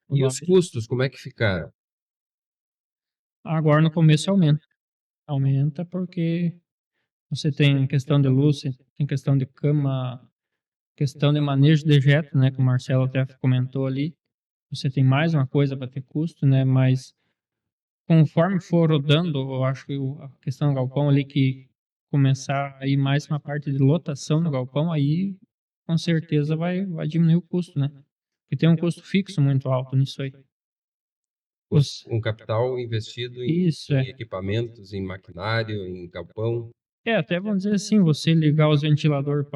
E os custos, como é que ficaram? Agora no começo aumenta. Aumenta porque você tem questão de luz, tem questão de cama, questão de manejo de dejeto, né, que o Marcelo até comentou ali. Você tem mais uma coisa para ter custo, né, mas conforme for rodando, eu acho que a questão do galpão ali que começar a ir mais uma parte de lotação no galpão, aí com certeza vai diminuir o custo, né? Porque tem um custo fixo muito alto nisso aí. Um capital investido em equipamentos, em maquinário, em galpão. Até vamos dizer assim, você ligar os ventiladores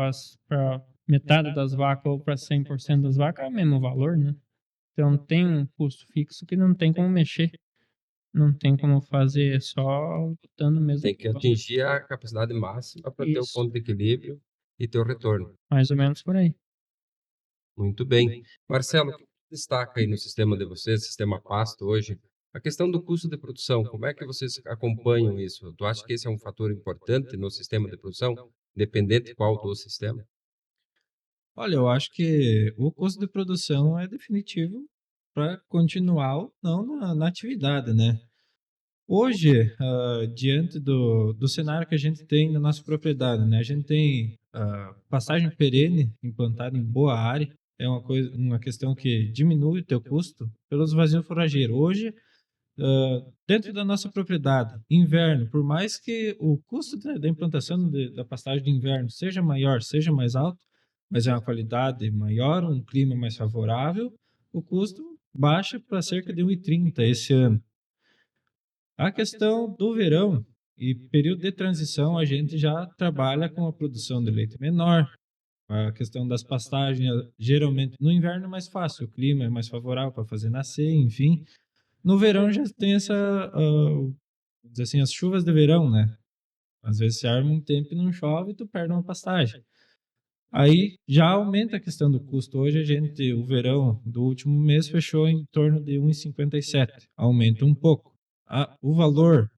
para metade das vacas ou para 100% das vacas é o mesmo valor, né? Então tem um custo fixo que não tem como mexer. Não tem como fazer, só botando mesmo. Tem que atingir a capacidade máxima para ter o ponto de equilíbrio e ter o retorno. Mais ou menos por aí. Muito bem. Marcelo, o que destaca aí no sistema de vocês, sistema Pasto hoje? A questão do custo de produção, como é que vocês acompanham isso? Tu acha que esse é um fator importante no sistema de produção, independente qual do sistema? Olha, eu acho que o custo de produção é definitivo para continuar ou não na atividade, né? Hoje, diante do cenário que a gente tem na nossa propriedade, né? A gente tem pastagem perene implantada em boa área, é uma questão que diminui o teu custo pelos vazios forrageiros. Hoje, dentro da nossa propriedade, inverno, por mais que o custo da implantação da pastagem de inverno seja maior, seja mais alto, mas é uma qualidade maior, um clima mais favorável, o custo baixa para cerca de 1,30 esse ano. A questão do verão e período de transição, a gente já trabalha com a produção de leite menor. A questão das pastagens, geralmente no inverno é mais fácil, o clima é mais favorável para fazer nascer, enfim. No verão já tem vamos dizer assim, as chuvas de verão, né? Às vezes se arma um tempo e não chove e tu perde uma pastagem. Aí já aumenta a questão do custo. Hoje o verão do último mês fechou em torno de 1,57. Aumenta um pouco. O valor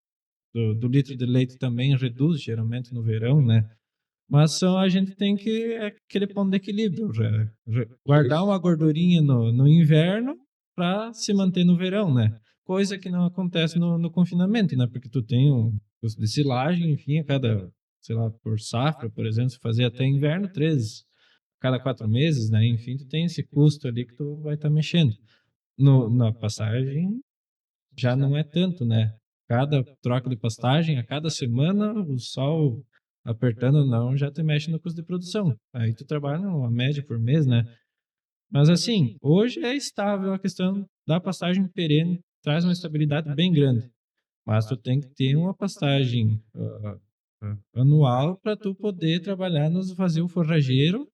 do litro de leite também reduz, geralmente no verão, né? Mas a gente tem que aquele ponto de equilíbrio, guardar uma gordurinha no inverno para se manter no verão, né? Coisa que não acontece no confinamento, né? Porque tu tem um custo de silagem, enfim, a cada, sei lá, por safra, por exemplo, se fazer até inverno, cada 4 meses, né? Enfim, tu tem esse custo ali que tu vai estar mexendo. Na passagem já não é tanto, né? Cada troca de pastagem, a cada semana, o sol apertando ou não, já te mexe no custo de produção. Aí tu trabalha uma média por mês, né? Mas assim, hoje é estável a questão da pastagem perene, traz uma estabilidade bem grande. Mas tu tem que ter uma pastagem anual para tu poder trabalhar fazer o forrageiro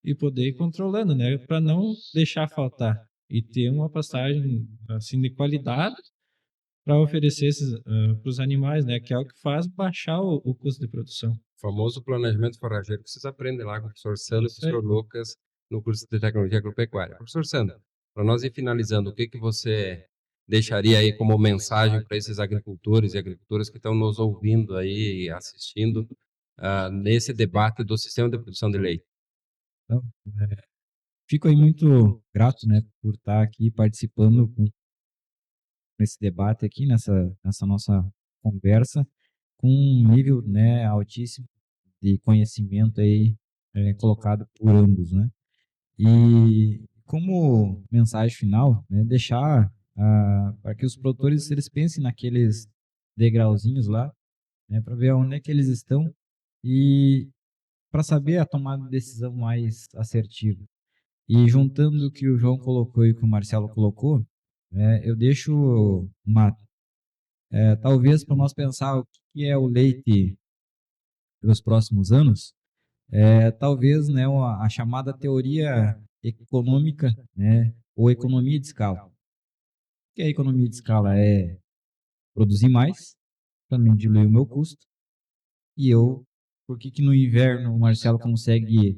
e poder ir controlando, né? Para não deixar faltar e ter uma pastagem assim de qualidade para oferecer para os animais, né? Que é o que faz baixar o custo de produção. O famoso planejamento forrageiro que vocês aprendem lá com o professor Sandro e o Isso aí. professor Lucas no curso de Tecnologia Agropecuária. Professor Sandro, para nós ir finalizando, o que você deixaria aí como mensagem para esses agricultores e agricultoras que estão nos ouvindo aí e assistindo nesse debate do sistema de produção de leite? Então, fico aí muito grato, né, por estar aqui participando nesse debate aqui, nessa nossa conversa, com um nível, né, altíssimo de conhecimento aí colocado por ambos, né? E como mensagem final, né, deixar para que os produtores eles pensem naqueles degrauzinhos lá, né, para ver onde é que eles estão e para saber a tomada de decisão mais assertiva. E juntando o que o João colocou e o que o Marcelo colocou, eu deixo talvez para nós pensar o que é o leite pelos próximos anos, talvez, né, a chamada teoria econômica, né, ou economia de escala. O que é economia de escala? É produzir mais para não diluir o meu custo. E por que no inverno o Marcelo consegue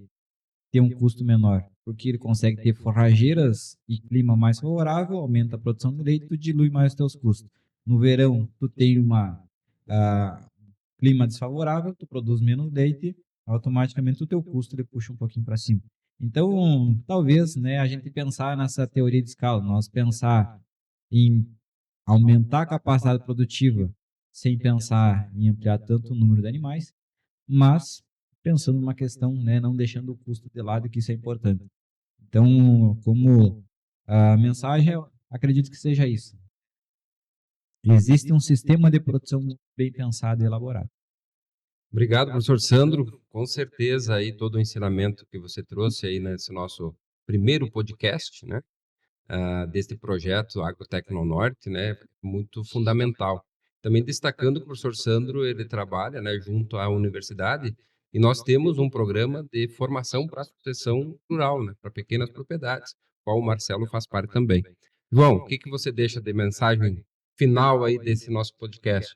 ter um custo menor? Porque ele consegue ter forrageiras e clima mais favorável, aumenta a produção de leite, tu dilui mais os teus custos. No verão, tu tem clima desfavorável, tu produz menos leite, automaticamente o teu custo ele puxa um pouquinho para cima. Então, talvez, né, a gente pensar nessa teoria de escala, nós pensar em aumentar a capacidade produtiva sem pensar em ampliar tanto o número de animais, mas pensando numa questão, né, não deixando o custo de lado, que isso é importante. Então, como a mensagem, eu acredito que seja isso. Existe um sistema de produção bem pensado e elaborado. Obrigado, professor Sandro. Com certeza aí todo o ensinamento que você trouxe aí nesse nosso primeiro podcast, né, deste projeto AgroTecnoNorte, né, muito fundamental. Também destacando que o professor Sandro ele trabalha, né, junto à universidade e nós temos um programa de formação para a sucessão rural, né, para pequenas propriedades, qual o Marcelo faz parte também. João, o que você deixa de mensagem final aí desse nosso podcast?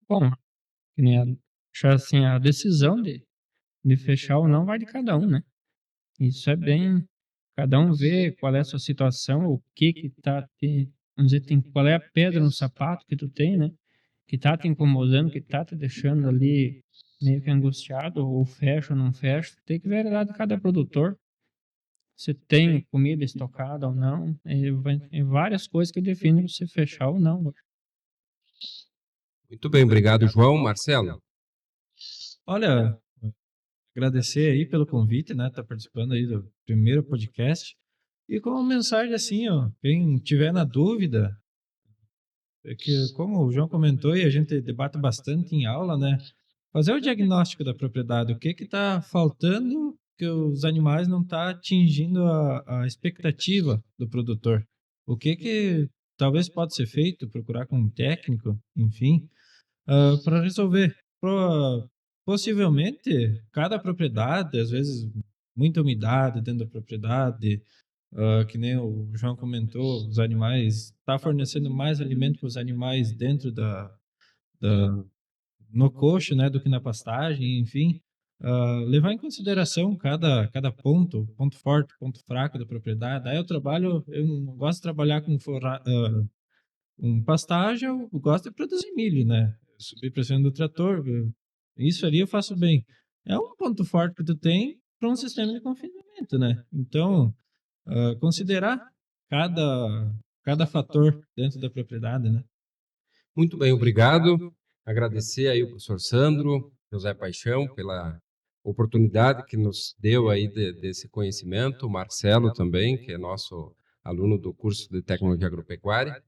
Bom, que nem assim, a decisão de fechar ou não vai de cada um, né? Isso é bem. Cada um vê qual é a sua situação, o que tá vamos dizer, qual é a pedra no sapato que tu tem, né? Que tá te incomodando, que tá te deixando ali meio que angustiado, ou fecha ou não fecha. Tem que ver a realidade de cada produtor. Se tem comida estocada ou não. É várias coisas que definem você fechar ou não. Muito bem, obrigado, João. Marcelo? Olha, agradecer aí pelo convite, né? Tá participando aí do primeiro podcast. E com uma mensagem assim, ó, quem tiver na dúvida, é que, como o João comentou e a gente debate bastante em aula, né? Fazer o diagnóstico da propriedade, o que está faltando que os animais não estão atingindo a expectativa do produtor. O que talvez pode ser feito, procurar com um técnico, enfim, para resolver. Possivelmente, cada propriedade, às vezes muita umidade dentro da propriedade, que nem o João comentou, os animais, está fornecendo mais alimento para os animais dentro no coxo, né, do que na pastagem, enfim. Levar em consideração cada ponto forte, ponto fraco da propriedade. Aí eu não gosto de trabalhar com pastagem, eu gosto de produzir milho, né? Subir para cima do trator, isso ali eu faço bem. É um ponto forte que tu tem para um sistema de confinamento, né? Então, considerar cada fator dentro da propriedade, né? Muito bem, obrigado. Agradecer aí o professor Sandro José Paixão pela oportunidade que nos deu aí desse conhecimento, o Marcelo também, que é nosso aluno do curso de Tecnologia Agropecuária,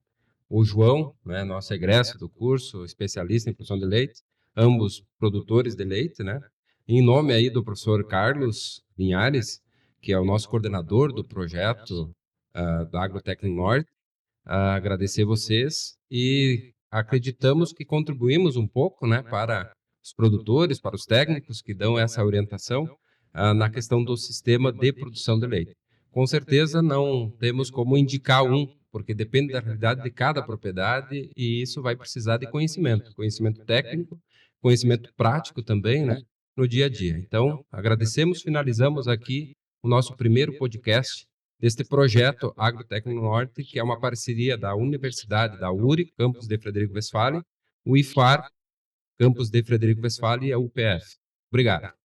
o João, né, nosso egresso do curso, especialista em produção de leite, ambos produtores de leite, né? Em nome aí do professor Carlos Linhares, que é o nosso coordenador do projeto da Agrotec Norte, agradecer vocês e acreditamos que contribuímos um pouco, né, para os produtores, para os técnicos que dão essa orientação na questão do sistema de produção de leite. Com certeza não temos como indicar um, porque depende da realidade de cada propriedade e isso vai precisar de conhecimento técnico, conhecimento prático também, né, no dia a dia. Então, agradecemos, finalizamos aqui o nosso primeiro podcast deste projeto Agrotec Norte, que é uma parceria da Universidade da URI, campus de Frederico Westphalen, o IFAR, campus de Frederico Westphalen e a UPF. Obrigado.